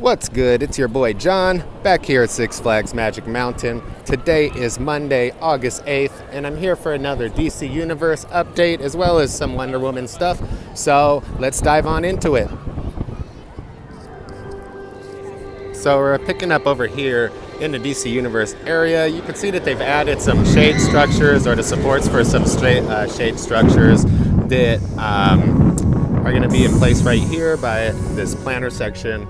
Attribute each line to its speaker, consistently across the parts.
Speaker 1: What's good? It's your boy John, back here at Six Flags Magic Mountain. Today is Monday, August 8th, and I'm here for another DC Universe update as well as some Wonder Woman stuff. So let's dive on into it. So we're picking up over here in the DC Universe area. You can see that they've added some shade structures, or the supports for some shade structures that are going to be in place right here by this planter section.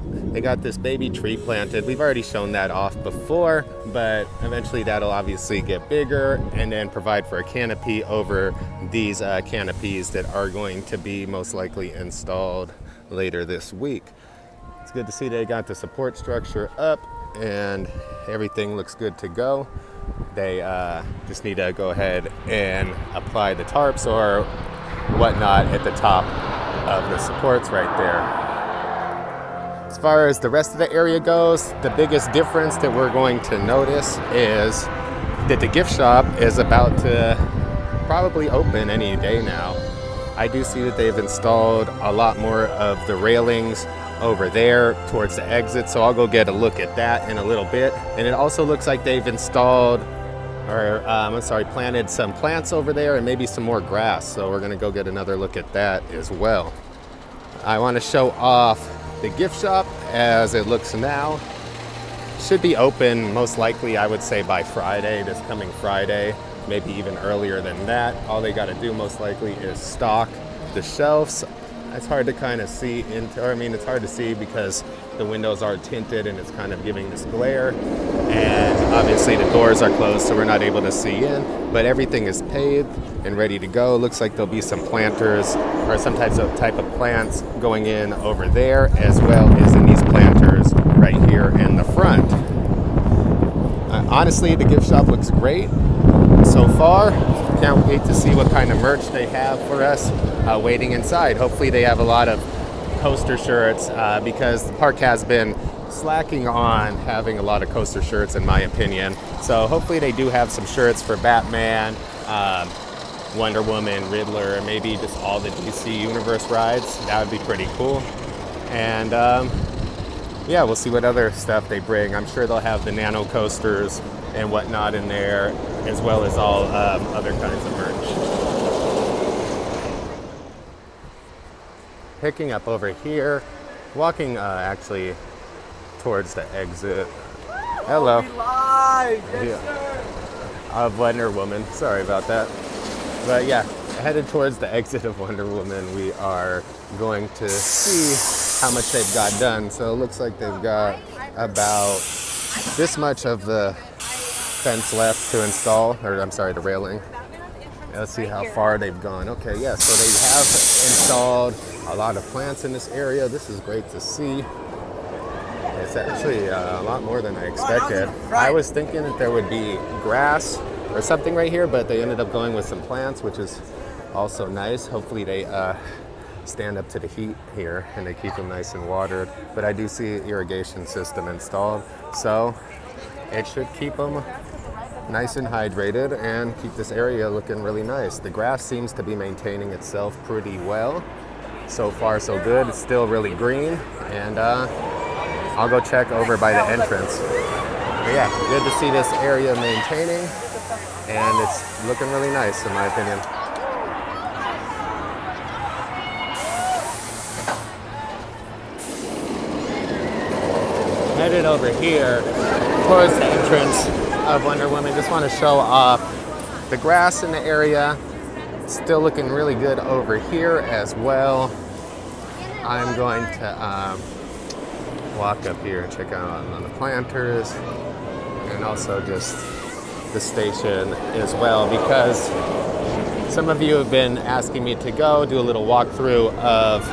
Speaker 1: They got this baby tree planted. We've already shown that off before, but eventually that'll obviously get bigger and then provide for a canopy over these canopies that are going to be most likely installed later this week. It's good to see they got the support structure up and everything looks good to go. They just need to go ahead and apply the tarps or whatnot at the top of the supports right there. As far as the rest of the area goes, the biggest difference that we're going to notice is that the gift shop is about to probably open any day now. I do see that they've installed a lot more of the railings over there towards the exit, so I'll go get a look at that in a little bit. And it also looks like they've installed, planted some plants over there and maybe some more grass, so we're gonna go get another look at that as well. I want to show off the gift shop as it looks now. Should be open most likely, I would say, by Friday, this coming Friday, maybe even earlier than that. All they got to do most likely is stock the shelves. It's hard to kind of see it's hard to see because the windows are tinted and it's kind of giving this glare, and obviously the doors are closed so we're not able to see in, but everything is paved and ready to go. Looks like there'll be some planters or some type of plants going in over there, as well as in these planters right here in the front. Honestly, the gift shop looks great so far. Can't wait to see what kind of merch they have for us waiting inside. Hopefully they have a lot of coaster shirts because the park has been slacking on having a lot of coaster shirts in my opinion. So hopefully they do have some shirts for Batman, Wonder Woman, Riddler, and maybe just all the DC Universe rides. That would be pretty cool. And yeah, we'll see what other stuff they bring. I'm sure they'll have the nano coasters and whatnot in there, as well as all other kinds of merch. Picking up over here, walking actually towards the exit. Hello.
Speaker 2: Live. Yes, sir.
Speaker 1: Of Wonder Woman. Sorry about that. But yeah, headed towards the exit of Wonder Woman. We are going to see how much they've got done. So it looks like they've got about this much of the fence left to install, or I'm sorry, the railing. Let's see how far they've gone. Okay, yeah, so they have installed a lot of plants in this area. This is great to see. It's actually a lot more than I expected. I was thinking that there would be grass or something right here, but they ended up going with some plants, which is also nice. Hopefully they stand up to the heat here and they keep them nice and watered. But I do see an irrigation system installed, so it should keep them nice and hydrated and keep this area looking really nice. The grass seems to be maintaining itself pretty well. So far so good. It's still really green, and I'll go check over by the entrance. But yeah, good to see this area maintaining, and it's looking really nice in my opinion. Headed over here towards the entrance of Wonder Woman. Just want to show off the grass in the area. Still looking really good over here as well. I'm going to walk up here and check out on the planters and also just the station as well, because some of you have been asking me to do a little walkthrough of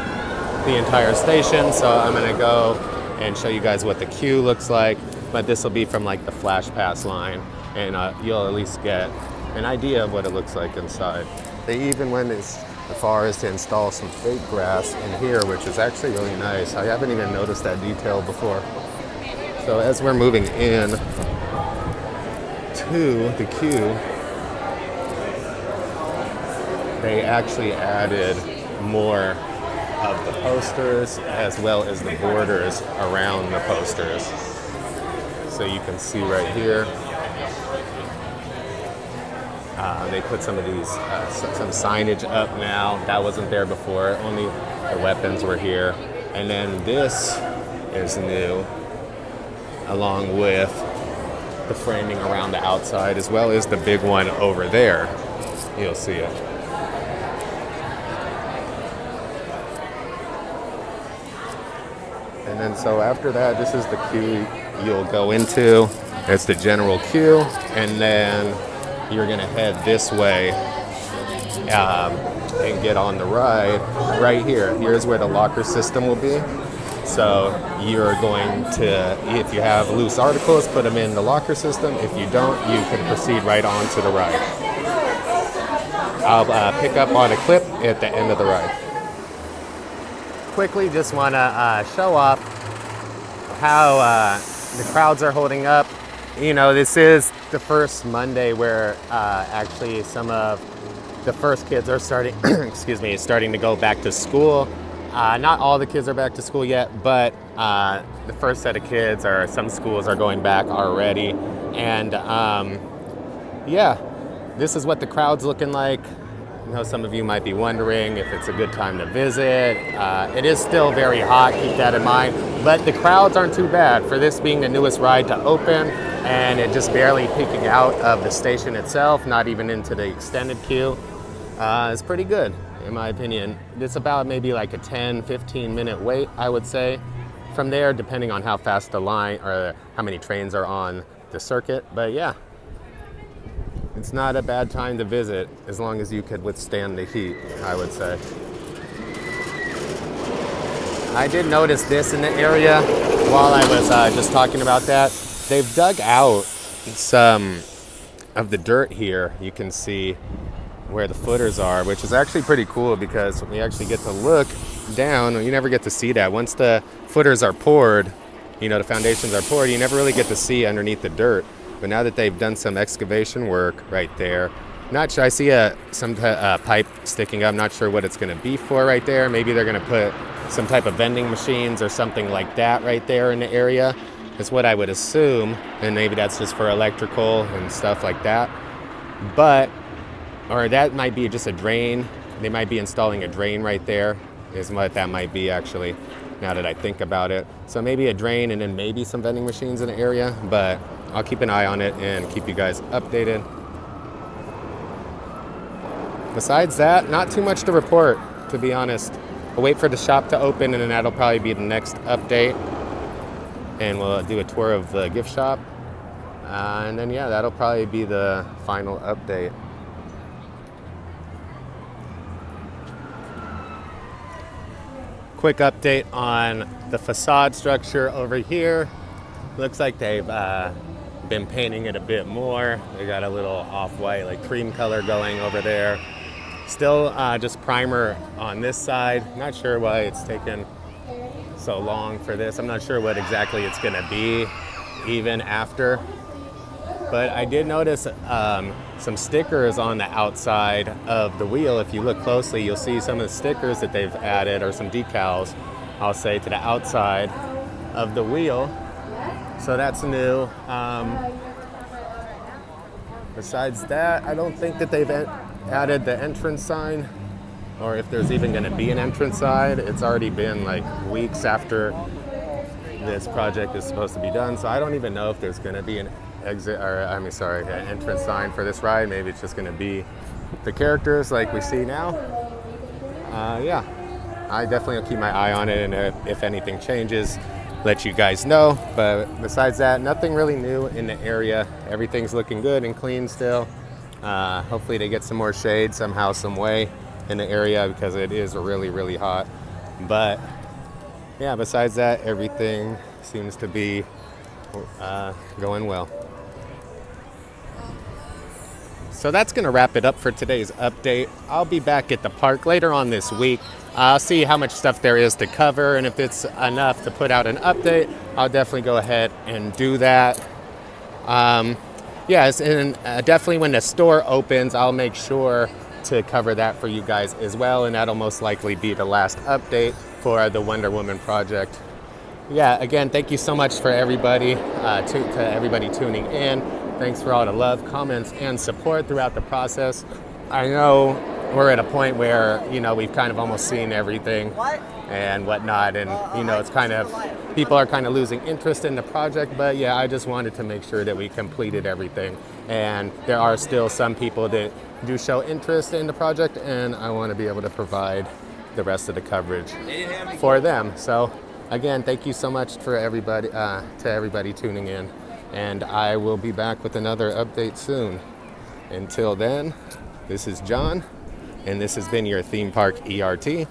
Speaker 1: the entire station. So I'm going to go and show you guys what the queue looks like, but this will be from like the Flash Pass line, and you'll at least get an idea of what it looks like inside. They even went as far as to install some fake grass in here, which is actually really nice. I haven't even noticed that detail before. So as we're moving in to the queue, they actually added more of the posters as well as the borders around the posters. So you can see right here, they put some of these, some signage up now. That wasn't there before, only the weapons were here. And then this is new, along with the framing around the outside, as well as the big one over there. You'll see it. And then so after that, this is the queue you'll go into. It's the general queue, and then you're gonna head this way and get on the ride right here. Here's where the locker system will be. So you're going to, if you have loose articles, put them in the locker system. If you don't, you can proceed right on to the ride. I'll pick up on a clip at the end of the ride. Quickly, just want to show off how the crowds are holding up. You know, this is the first Monday where actually some of the first kids are starting, starting to go back to school. Not all the kids are back to school yet, but the first set of kids, or some schools, are going back already. And yeah, this is what the crowd's looking like. I know some of you might be wondering if it's a good time to visit. It is still very hot, keep that in mind, but the crowds aren't too bad for this being the newest ride to open, and it just barely peeking out of the station itself, not even into the extended queue. It's pretty good, in my opinion. It's about maybe like a 10-15 minute wait, I would say, from there, depending on how fast the line or how many trains are on the circuit. But yeah, it's not a bad time to visit as long as you could withstand the heat, I would say. I did notice this in the area while I was just talking about that. They've dug out some of the dirt here. You can see where the footers are, which is actually pretty cool because we actually get to look down. You never get to see that. Once the footers are poured, you know, the foundations are poured, you never really get to see underneath the dirt. But now that they've done some excavation work right there, not sure, I see some pipe sticking up, not sure what it's gonna be for right there. Maybe they're gonna put some type of vending machines or something like that right there in the area, is what I would assume. And maybe that's just for electrical and stuff like that. But, or that might be just a drain. They might be installing a drain right there, is what that might be actually, now that I think about it. So maybe a drain and then maybe some vending machines in the area, but I'll keep an eye on it and keep you guys updated. Besides that, not too much to report, to be honest. We'll wait for the shop to open, and then that'll probably be the next update. And we'll do a tour of the gift shop. And then, yeah, that'll probably be the final update. Quick update on the facade structure over here. Looks like they've been painting it a bit more. They got a little off-white, like cream color going over there. Still just primer on this side. Not sure why it's taken so long for this. I'm not sure what exactly it's gonna be even after. But I did notice some stickers on the outside of the wheel. If you look closely, you'll see some of the stickers that they've added, or some decals, I'll say, to the outside of the wheel. So that's new. Besides that, I don't think that they've added the entrance sign, or if there's even going to be an entrance sign. It's already been like weeks after this project is supposed to be done, so I don't even know if there's going to be an an entrance sign for this ride. Maybe it's just going to be the characters like we see now. Yeah, I definitely will keep my eye on it, and if anything changes, let you guys know. But besides that, nothing really new in the area. Everything's looking good and clean still. Hopefully they get some more shade somehow, some way in the area, because it is really, really hot. But yeah, besides that, everything seems to be going well. So that's going to wrap it up for today's update. I'll be back at the park later on this week. I'll see how much stuff there is to cover, and if it's enough to put out an update, I'll definitely go ahead and do that. Yes, and definitely when the store opens, I'll make sure to cover that for you guys as well, and that'll most likely be the last update for the Wonder Woman project. Yeah, again, thank you so much for everybody, to everybody tuning in. Thanks for all the love, comments, and support throughout the process. I know we're at a point where, we've kind of almost seen everything and whatnot, and, it's kind of, people are kind of losing interest in the project, but yeah, I just wanted to make sure that we completed everything. And there are still some people that do show interest in the project, and I want to be able to provide the rest of the coverage for them. So again, thank you so much for everybody, to everybody tuning in, and I will be back with another update soon. Until then, this is John, and this has been your Theme Park ERT.